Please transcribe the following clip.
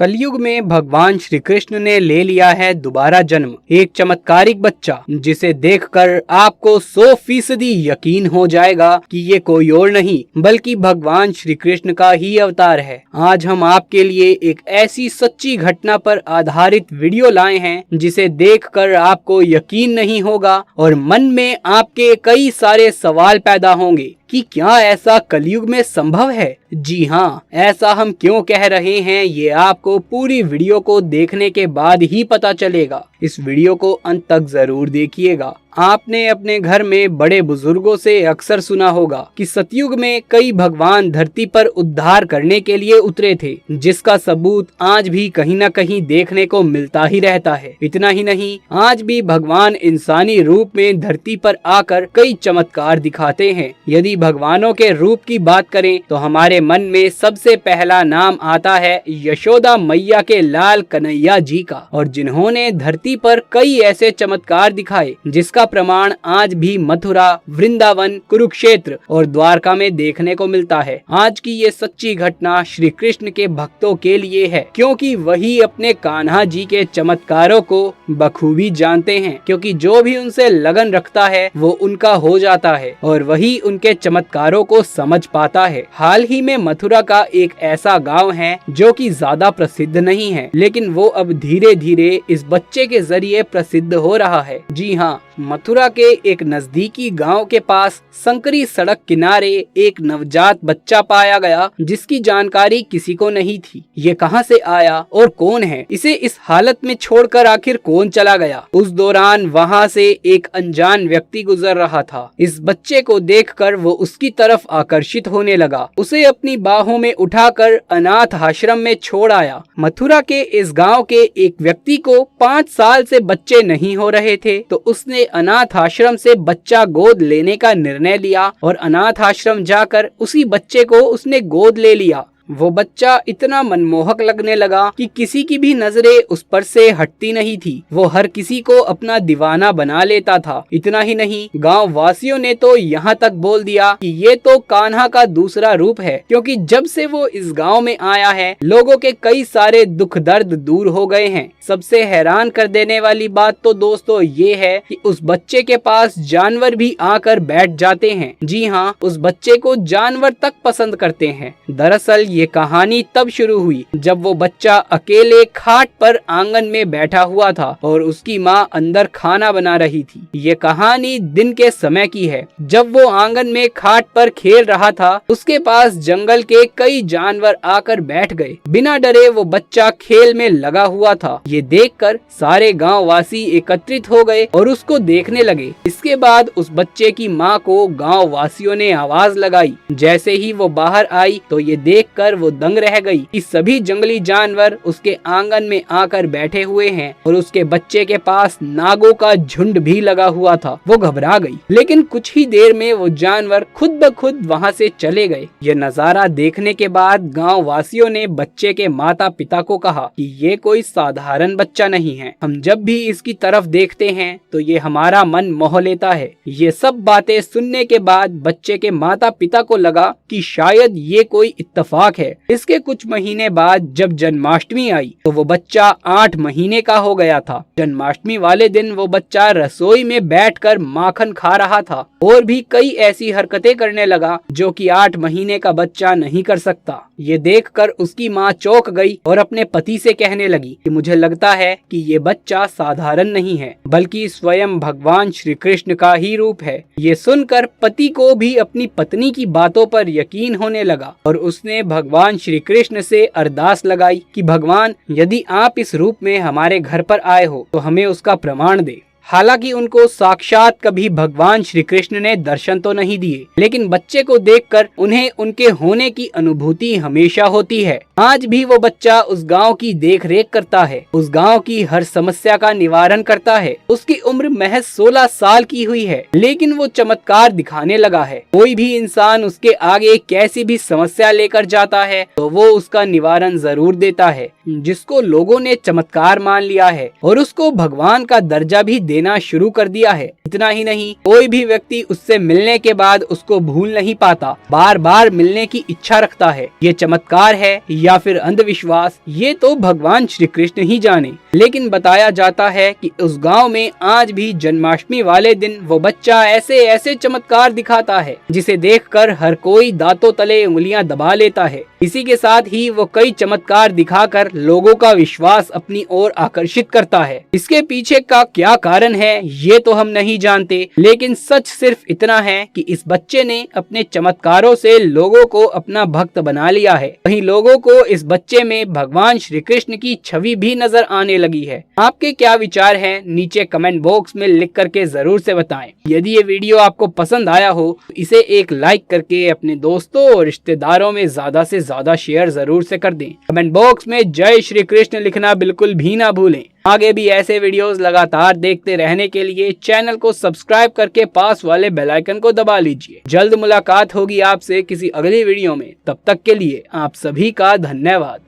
कलयुग में भगवान श्री कृष्ण ने ले लिया है दोबारा जन्म। एक चमत्कारिक बच्चा जिसे देखकर आपको 100% यकीन हो जाएगा कि ये कोई और नहीं बल्कि भगवान श्री कृष्ण का ही अवतार है। आज हम आपके लिए एक ऐसी सच्ची घटना पर आधारित वीडियो लाए हैं जिसे देखकर आपको यकीन नहीं होगा और मन में आपके कई सारे सवाल पैदा होंगे कि क्या ऐसा कलयुग में संभव है। जी हाँ, ऐसा हम क्यों कह रहे हैं ये आपको पूरी वीडियो को देखने के बाद ही पता चलेगा। इस वीडियो को अंत तक जरूर देखिएगा। आपने अपने घर में बड़े बुजुर्गों से अक्सर सुना होगा कि सतयुग में कई भगवान धरती पर उद्धार करने के लिए उतरे थे, जिसका सबूत आज भी कहीं न कहीं देखने को मिलता ही रहता है। इतना ही नहीं, आज भी भगवान इंसानी रूप में धरती पर आकर कई चमत्कार दिखाते हैं। यदि भगवानों के रूप की बात करें तो हमारे मन में सबसे पहला नाम आता है यशोदा मैया के लाल कन्हैया जी का, और जिन्होंने धरती पर कई ऐसे चमत्कार दिखाए जिसका प्रमाण आज भी मथुरा, वृंदावन, कुरुक्षेत्र और द्वारका में देखने को मिलता है। आज की ये सच्ची घटना श्री कृष्ण के भक्तों के लिए है, क्योंकि वही अपने कान्हा जी के चमत्कारों को बखूबी जानते हैं। क्योंकि जो भी उनसे लगन रखता है वो उनका हो जाता है और वही उनके चमत्कारों को समझ पाता है। हाल ही में मथुरा का एक ऐसा गांव है जो कि ज्यादा प्रसिद्ध नहीं है, लेकिन वो अब धीरे धीरे इस बच्चे के जरिए प्रसिद्ध हो रहा है। जी हाँ, मथुरा के एक नजदीकी गांव के पास संकरी सड़क किनारे एक नवजात बच्चा पाया गया जिसकी जानकारी किसी को नहीं थी। ये कहां से आया और कौन है, इसे इस हालत में छोड़कर आखिर कौन चला गया। उस दौरान वहां से एक अनजान व्यक्ति गुजर रहा था। इस बच्चे को देखकर वो उसकी तरफ आकर्षित होने लगा, उसे अपनी बाहों में उठाकर अनाथ आश्रम में छोड़ आया। मथुरा के इस गाँव के एक व्यक्ति को 5 साल से बच्चे नहीं हो रहे थे, तो उसने अनाथ आश्रम से बच्चा गोद लेने का निर्णय लिया और अनाथ आश्रम जाकर उसी बच्चे को उसने गोद ले लिया। वो बच्चा इतना मनमोहक लगने लगा कि किसी की भी नजरें उस पर से हटती नहीं थी। वो हर किसी को अपना दीवाना बना लेता था। इतना ही नहीं, गांव वासियों ने तो यहाँ तक बोल दिया कि ये तो कान्हा का दूसरा रूप है, क्योंकि जब से वो इस गांव में आया है लोगों के कई सारे दुख दर्द दूर हो गए हैं। सबसे हैरान कर देने वाली बात तो दोस्तों ये है कि उस बच्चे के पास जानवर भी आकर बैठ जाते हैं। जी हाँ, उस बच्चे को जानवर तक पसंद करते हैं। दरअसल ये कहानी तब शुरू हुई जब वो बच्चा अकेले खाट पर आंगन में बैठा हुआ था और उसकी माँ अंदर खाना बना रही थी। ये कहानी दिन के समय की है, जब वो आंगन में खाट पर खेल रहा था। उसके पास जंगल के कई जानवर आकर बैठ गए। बिना डरे वो बच्चा खेल में लगा हुआ था। ये देखकर सारे गाँव वासी एकत्रित हो गए और उसको देखने लगे। इसके बाद उस बच्चे की माँ को गाँव वासियों ने आवाज लगाई। जैसे ही वो बाहर आई तो ये देखकर वो दंग रह गई कि सभी जंगली जानवर उसके आंगन में आकर बैठे हुए हैं और उसके बच्चे के पास नागों का झुंड भी लगा हुआ था। वो घबरा गई, लेकिन कुछ ही देर में वो जानवर खुद ब खुद वहाँ से चले गए। ये नजारा देखने के बाद गांव वासियों ने बच्चे के माता पिता को कहा कि ये कोई साधारण बच्चा नहीं है। हम जब भी इसकी तरफ देखते हैं तो ये हमारा मन मोह लेता है। ये सब बातें सुनने के बाद बच्चे के माता पिता को लगा कि शायद ये कोई इत्तेफाक है। इसके कुछ महीने बाद जब जन्माष्टमी आई तो वो बच्चा 8 महीने का हो गया था। जन्माष्टमी वाले दिन वो बच्चा रसोई में बैठकर माखन खा रहा था और भी कई ऐसी हरकतें करने लगा जो कि 8 महीने का बच्चा नहीं कर सकता। ये देखकर उसकी माँ चौंक गई और अपने पति से कहने लगी कि मुझे लगता है कि ये बच्चा साधारण नहीं है, बल्कि स्वयं भगवान श्री कृष्ण का ही रूप है। ये सुनकर पति को भी अपनी पत्नी की बातों पर यकीन होने लगा और उसने भगवान श्री कृष्ण से अरदास लगाई कि भगवान, यदि आप इस रूप में हमारे घर पर आए हो तो हमें उसका प्रमाण दे। हालांकि उनको साक्षात कभी भगवान श्री कृष्ण ने दर्शन तो नहीं दिए, लेकिन बच्चे को देखकर उन्हें उनके होने की अनुभूति हमेशा होती है। आज भी वो बच्चा उस गांव की देख रेख करता है, उस गांव की हर समस्या का निवारण करता है। उसकी उम्र महज 16 साल की हुई है, लेकिन वो चमत्कार दिखाने लगा है। कोई भी इंसान उसके आगे कैसी भी समस्या लेकर जाता है तो वो उसका निवारण जरूर देता है। जिसको लोगों ने चमत्कार मान लिया है और उसको भगवान का दर्जा भी देना शुरू कर दिया है। इतना ही नहीं, कोई भी व्यक्ति उससे मिलने के बाद उसको भूल नहीं पाता, बार बार मिलने की इच्छा रखता है। ये चमत्कार है या फिर अंधविश्वास, ये तो भगवान श्री कृष्ण ही जाने। लेकिन बताया जाता है कि उस गांव में आज भी जन्माष्टमी वाले दिन वो बच्चा ऐसे ऐसे चमत्कार दिखाता है जिसे देखकर हर कोई दांतों तले उंगलियां दबा लेता है। इसी के साथ ही वो कई चमत्कार दिखाकर लोगों का विश्वास अपनी ओर आकर्षित करता है। इसके पीछे का क्या कारण है ये तो हम नहीं जानते, लेकिन सच सिर्फ इतना है कि इस बच्चे ने अपने चमत्कारों से लोगों को अपना भक्त बना लिया है। वहीं लोगों को इस बच्चे में भगवान श्री कृष्ण की छवि भी नजर आने लगी है। आपके क्या विचार हैं नीचे कमेंट बॉक्स में लिख करके जरूर से बताएं। यदि ये वीडियो आपको पसंद आया हो तो इसे एक लाइक करके अपने दोस्तों और रिश्तेदारों में ज्यादा से ज्यादा शेयर जरूर से कर दें। कमेंट बॉक्स में जय श्री कृष्ण लिखना बिल्कुल भी ना भूलें। आगे भी ऐसे वीडियोस लगातार देखते रहने के लिए चैनल को सब्सक्राइब करके पास वाले बेल आइकन को दबा लीजिए। जल्द मुलाकात होगी आपसे किसी अगली वीडियो में, तब तक के लिए आप सभी का धन्यवाद।